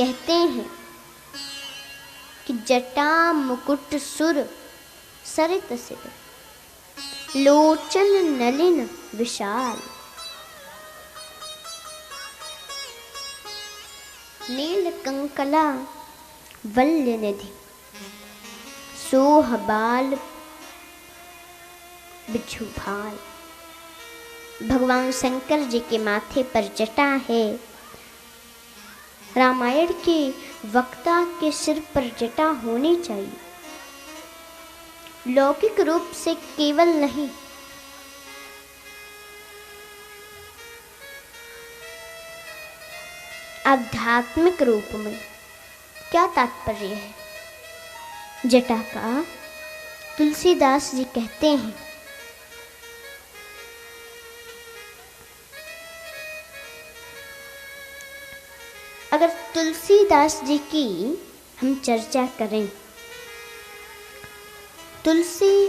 कहते हैं कि जटा मुकुट सुर सरित सिर, लोचन नलिन विशाल, नील कंकला वल्य निधि, सोह बाल बिच्छू भाल। भगवान शंकर जी के माथे पर जटा है। रामायण के वक्ता के सिर पर जटा होनी चाहिए, लौकिक रूप से केवल नहीं, आध्यात्मिक रूप में। क्या तात्पर्य है जटा का? तुलसीदास जी कहते हैं, अगर तुलसीदास जी की हम चर्चा करें, तुलसी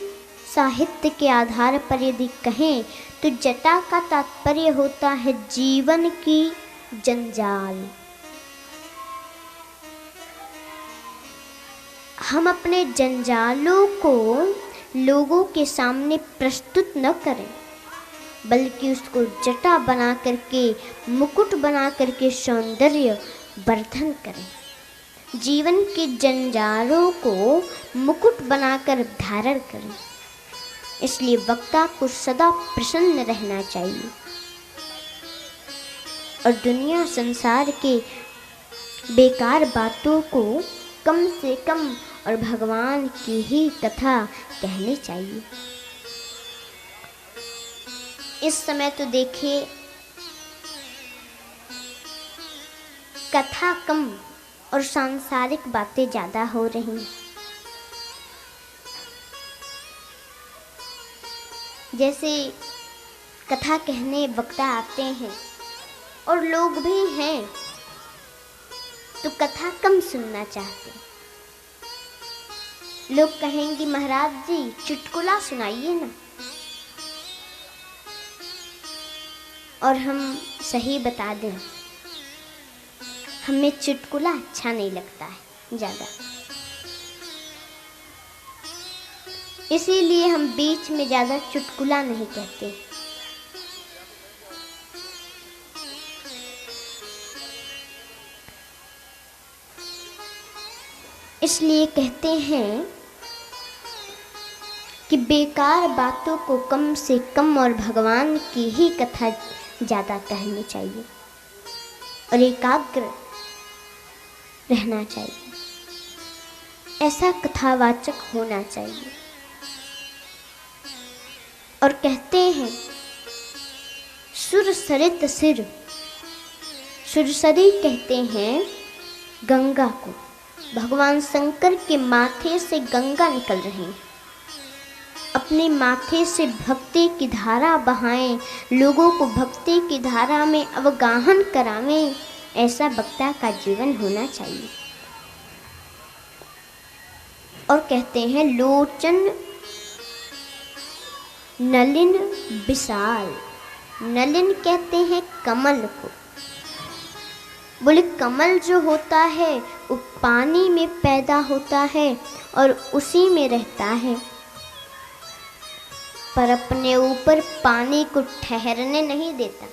साहित्य के आधार पर यदि कहें तो जटा का तात्पर्य होता है जीवन की जंजाल। हम अपने जंजालों को लोगों के सामने प्रस्तुत न करें, बल्कि उसको जटा बना करके, मुकुट बना करके सौंदर्य वर्धन करें। जीवन के जंजालों को मुकुट बनाकर धारण करें। इसलिए वक्ता को सदा प्रसन्न रहना चाहिए और दुनिया संसार के बेकार बातों को कम से कम और भगवान की ही कथा कहनी चाहिए। इस समय तो देखिए कथा कम और सांसारिक बातें ज़्यादा हो रही हैं। जैसे कथा कहने वक्ता आते हैं और लोग भी हैं तो कथा कम सुनना चाहते हैं। लोग कहेंगे महाराज जी चुटकुला सुनाइए ना, और हम सही बता दें हमें चुटकुला अच्छा नहीं लगता है ज़्यादा, इसीलिए हम बीच में ज़्यादा चुटकुला नहीं कहते। इसलिए कहते हैं कि बेकार बातों को कम से कम और भगवान की ही कथा ज़्यादा कहनी चाहिए और एकाग्र रहना चाहिए। ऐसा कथावाचक होना चाहिए। और कहते हैं सुर सरित सिर, सुरसरी कहते हैं गंगा को। भगवान शंकर के माथे से गंगा निकल रही है। अपने माथे से भक्ति की धारा बहाएं, लोगों को भक्ति की धारा में अवगाहन करावें। ऐसा वक्ता का जीवन होना चाहिए। और कहते हैं लोचन नलिन विशाल। नलिन कहते हैं कमल को। बोले कमल जो होता है वो पानी में पैदा होता है और उसी में रहता है, पर अपने ऊपर पानी को ठहरने नहीं देता।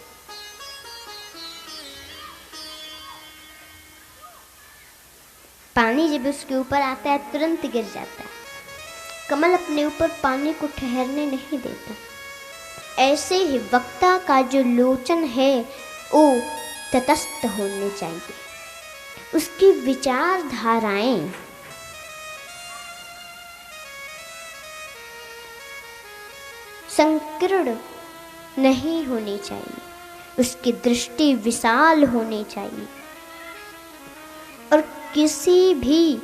पानी जब उसके ऊपर आता है तुरंत गिर जाता है। कमल अपने ऊपर पानी को ठहरने नहीं देता। ऐसे ही वक्ता का जो लोचन है वो तटस्थ होने चाहिए। उसकी विचारधाराएं संकीर्ण नहीं होनी चाहिए। उसकी दृष्टि विशाल होनी चाहिए और किसी भी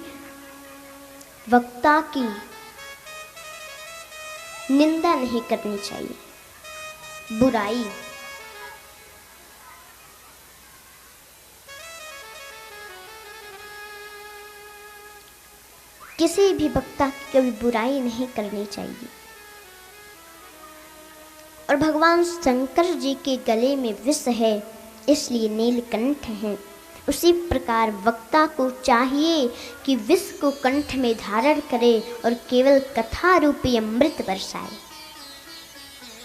वक्ता की निंदा नहीं करनी चाहिए, बुराई। किसी भी वक्ता की कभी बुराई नहीं करनी चाहिए। और भगवान शंकर जी के गले में विष है, इसलिए नीलकंठ हैं। उसी प्रकार वक्ता को चाहिए कि विष को कंठ में धारण करे और केवल कथा रूपी अमृत बरसाए।